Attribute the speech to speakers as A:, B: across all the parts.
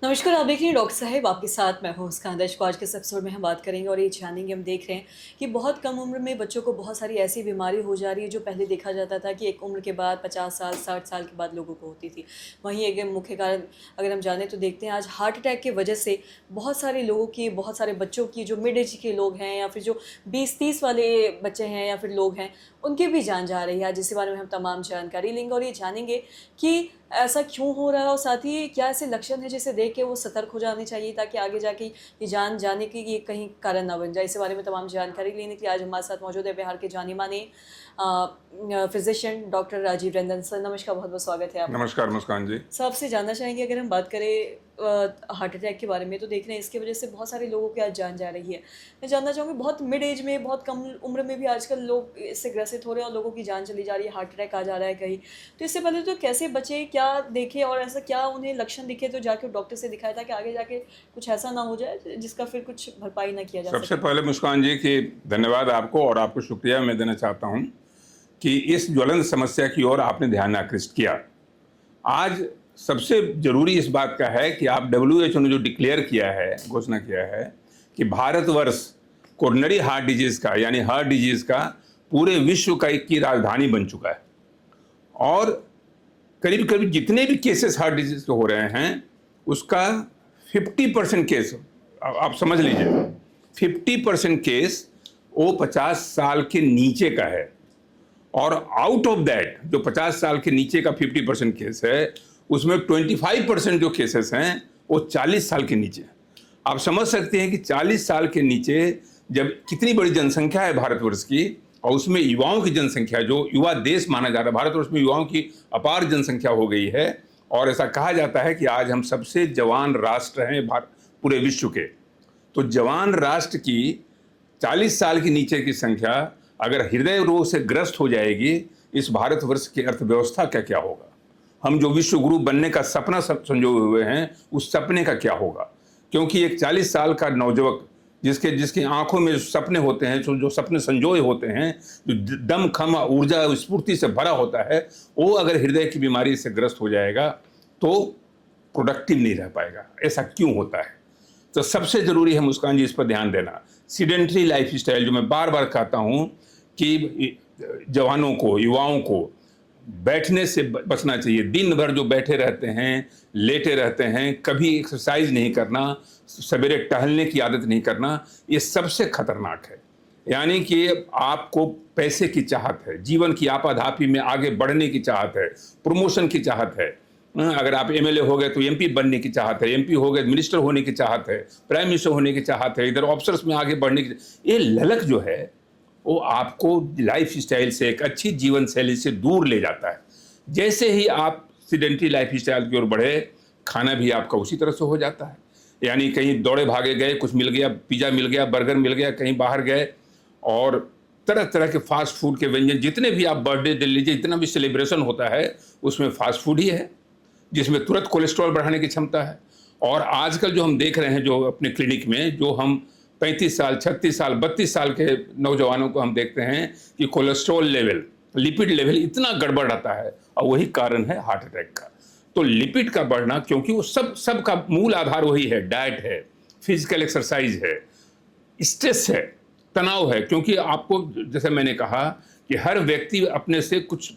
A: नमस्कार, आप देख रहे हैं डॉक्टर साहब आपके साथ मैं हूँ मुस्कान दर्श को आज के इस एपिसोड में हम बात करेंगे और ये जानेंगे हम देख रहे हैं कि बहुत कम उम्र में बच्चों को बहुत सारी ऐसी बीमारी हो जा रही है जो पहले देखा जाता था कि एक उम्र के बाद 50 साल 60 साल के बाद लोगों को होती थी। वहीं एक मुख्य कारण अगर हम जाने तो देखते हैं आज हार्ट अटैक की वजह से बहुत सारे लोगों की बहुत सारे बच्चों की जो मिड एज के लोग हैं या फिर जो 20-30 वाले बच्चे हैं या फिर लोग हैं उनकी भी जान जा रही है। आज इसी बारे में हम तमाम जानकारी लेंगे और ये जानेंगे कि ऐसा क्यों हो रहा है और साथ ही क्या ऐसे लक्षण है जिसे देख के वो सतर्क हो जानी चाहिए ताकि आगे जाके ये जान जाने की ये कहीं कारण ना बन जाए। इस बारे में तमाम जानकारी लेने के लिए आज हमारे साथ मौजूद है बिहार के जाने माने physician doctor Rajiv Ranjan sir. नमस्कार, बहुत बहुत स्वागत है आपका।
B: नमस्कार मुस्कान जी।
A: सर आपसे जानना चाहेंगे अगर हम बात करें हार्ट अटैक के बारे में तो देख रहे हैं इसकी वजह से बहुत सारे लोगों की आज जान जा रही है। मैं जानना चाहूँगी बहुत मिड एज में बहुत कम उम्र में भी आजकल लोग इससे ग्रसित हो रहे हैं और लोगों की जान चली जा रही है, हार्ट अटैक आ जा रहा है कहीं। तो इससे पहले तो कैसे बचे, क्या देखें और ऐसा क्या उन्हें लक्षण दिखे तो जाके डॉक्टर से दिखाया ताकि आगे जाके कुछ ऐसा ना हो जाए जिसका फिर कुछ भरपाई ना किया जा
B: सबसे
A: सके।
B: पहले मुस्कान जी कि धन्यवाद आपको और आपको शुक्रिया मैं देना चाहता हूं कि इस ज्वलंत समस्या की ओर आपने ध्यान आकृष्ट किया। आज सबसे जरूरी इस बात का है कि आप WHO ने जो डिक्लेयर किया है, घोषणा किया है कि भारतवर्ष कोरोनरी हार्ट डिजीज का यानी हार्ट डिजीज का पूरे विश्व का एक की राजधानी बन चुका है। और करीब करीब जितने भी केसेस हार्ट डिजीज के हो रहे हैं उसका 50% केस, आप समझ लीजिए 50% केस वो 50 साल के नीचे का है। और आउट ऑफ दैट जो 50 साल के नीचे का 50% केस है उसमें 25% जो केसेस हैं वो 40 साल के नीचे। आप समझ सकते हैं कि 40 साल के नीचे जब कितनी बड़ी जनसंख्या है भारतवर्ष की और उसमें युवाओं की जनसंख्या, जो युवा देश माना जा रहा है, भारतवर्ष में युवाओं की अपार जनसंख्या हो गई है। और ऐसा कहा जाता है कि आज हम सबसे जवान राष्ट्र हैं पूरे विश्व के। तो जवान राष्ट्र की 40 साल के नीचे की संख्या अगर हृदय रोग से ग्रस्त हो जाएगी, इस भारतवर्ष की अर्थव्यवस्था का क्या होगा? हम जो विश्व गुरु बनने का सपना संजोए हुए हैं उस सपने का क्या होगा? क्योंकि एक 40 साल का नौजवान जिसकी आंखों में सपने होते हैं, जो सपने संजोए होते हैं, जो दम खम ऊर्जा स्फूर्ति से भरा होता है, वो अगर हृदय की बीमारी से ग्रस्त हो जाएगा तो प्रोडक्टिव नहीं रह पाएगा। ऐसा क्यों होता है? तो सबसे जरूरी है मुस्कान जी इस पर ध्यान देना। सीडेंट्री लाइफ स्टाइल, जो मैं बार बार कहता हूं कि जवानों को, युवाओं को बैठने से बचना चाहिए। दिन भर जो बैठे रहते हैं, लेटे रहते हैं, कभी एक्सरसाइज नहीं करना, सवेरे टहलने की आदत नहीं करना, ये सबसे खतरनाक है। यानी कि आपको पैसे की चाहत है, जीवन की आपाधापी में आगे बढ़ने की चाहत है, प्रमोशन की चाहत है। अगर आप MLA हो गए तो MP बनने की चाहत है, MP हो गए मिनिस्टर होने की चाहत है, प्राइम मिनिस्टर होने की चाहत है, इधर ऑफिसर्स में आगे बढ़ने की, ये ललक जो है वो आपको लाइफ स्टाइल से, एक अच्छी जीवन शैली से दूर ले जाता है। जैसे ही आप सीडेंट्री लाइफ स्टाइल की ओर बढ़े, खाना भी आपका उसी तरह से हो जाता है। यानी कहीं दौड़े भागे गए, कुछ मिल गया, पिज़्ज़ा मिल गया, बर्गर मिल गया, कहीं बाहर गए और तरह तरह के फास्ट फूड के व्यंजन, जितने भी आप बर्थडे दे लीजिए, जितना भी सेलिब्रेशन होता है उसमें फास्ट फूड ही है, जिसमें तुरंत कोलेस्ट्रॉल बढ़ाने की क्षमता है। और आजकल जो हम देख रहे हैं, जो अपने क्लिनिक में जो हम 35 साल 36 साल 32 साल के नौजवानों को हम देखते हैं कि कोलेस्ट्रॉल लेवल, लिपिड लेवल इतना गड़बड़ रहता है और वही कारण है हार्ट अटैक का। तो लिपिड का बढ़ना, क्योंकि वो सब का मूल आधार वही है, डाइट है, फिजिकल एक्सरसाइज है, स्ट्रेस है, तनाव है। क्योंकि आपको, जैसे मैंने कहा कि हर व्यक्ति अपने से कुछ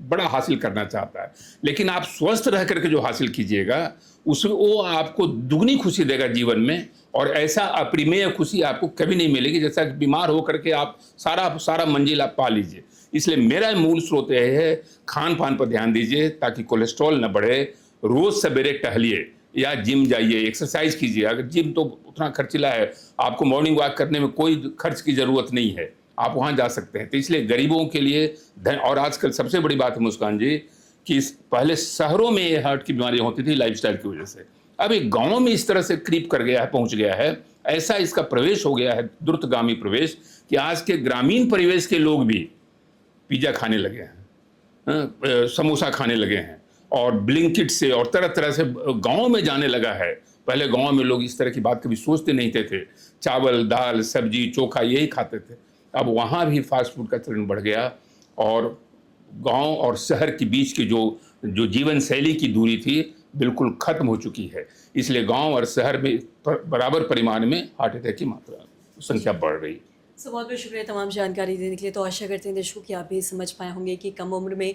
B: बड़ा हासिल करना चाहता है, लेकिन आप स्वस्थ रह करके जो हासिल कीजिएगा उसमें वो आपको दुगनी खुशी देगा जीवन में। और ऐसा अप्रिमेय खुशी आपको कभी नहीं मिलेगी जैसा कि बीमार होकर के आप सारा मंजिल आप पा लीजिए। इसलिए मेरा मूल स्रोत यह है, खान पान पर ध्यान दीजिए ताकि कोलेस्ट्रॉल न बढ़े। रोज सवेरे टहलिए या जिम जाइए, एक्सरसाइज कीजिए। अगर जिम तो उतना खर्चीला है, आपको मॉर्निंग वॉक करने में कोई खर्च की जरूरत नहीं है, आप वहां जा सकते हैं। तो इसलिए गरीबों के लिए और आजकल सबसे बड़ी बात है मुस्कान जी कि पहले शहरों में ये हार्ट की बीमारियां होती थी लाइफस्टाइल की वजह से, अब एक गांव में इस तरह से क्रीप कर गया है, पहुंच गया है, ऐसा इसका प्रवेश हो गया है, द्रुतगामी प्रवेश, कि आज के ग्रामीण परिवेश के लोग भी पिज्जा खाने लगे हैं, समोसा खाने लगे हैं और ब्लिंकिट से और तरह तरह से गांव में जाने लगा है। पहले गांव में लोग इस तरह की बात कभी सोचते नहीं थे, चावल दाल सब्जी चोखा यही खाते थे। अब वहाँ भी फास्ट फूड का चलन बढ़ गया और गांव और शहर के बीच की जो जीवन शैली की दूरी थी बिल्कुल खत्म हो चुकी है। इसलिए गांव और शहर में बराबर परिमाण में हार्ट अटैक की मात्रा संख्या बढ़ रही है।
A: बहुत बहुत शुक्रिया तमाम जानकारी देने के लिए। तो आशा करते हैं दर्शकों कि आप भी समझ पाए होंगे कि कम उम्र में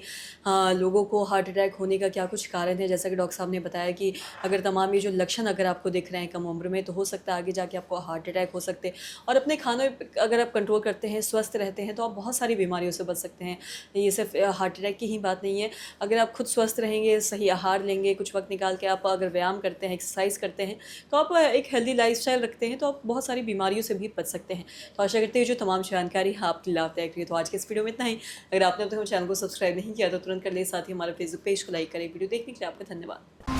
A: लोगों को हार्ट अटैक होने का क्या कुछ कारण है। जैसा कि डॉक्टर साहब ने बताया कि अगर तमाम ये जो लक्षण अगर आपको दिख रहे हैं कम उम्र में, तो हो सकता है आगे जाके आपको हार्ट अटैक हो सकते हैं। और अपने खानों पे अगर आप कंट्रोल करते हैं, स्वस्थ रहते हैं, तो आप बहुत सारी बीमारियों से बच सकते हैं। ये सिर्फ हार्ट अटैक की ही बात नहीं है। अगर आप खुद स्वस्थ रहेंगे, सही आहार लेंगे, कुछ वक्त निकाल के आप अगर व्यायाम करते हैं, एक्सरसाइज करते हैं, तो आप एक हेल्दी लाइफस्टाइल रखते हैं, तो आप बहुत सारी बीमारियों से भी बच सकते हैं। तो आशा करते हैं जो तमाम जानकारी आपके लाभदायक रही है। तो आज के इस वीडियो में इतना ही। अगर आपने अब तक हमारे चैनल को सब्सक्राइब नहीं किया तो तुरंत कर ले, साथ ही हमारे फेसबुक पेज को लाइक करें। वीडियो देखने के लिए आपका धन्यवाद।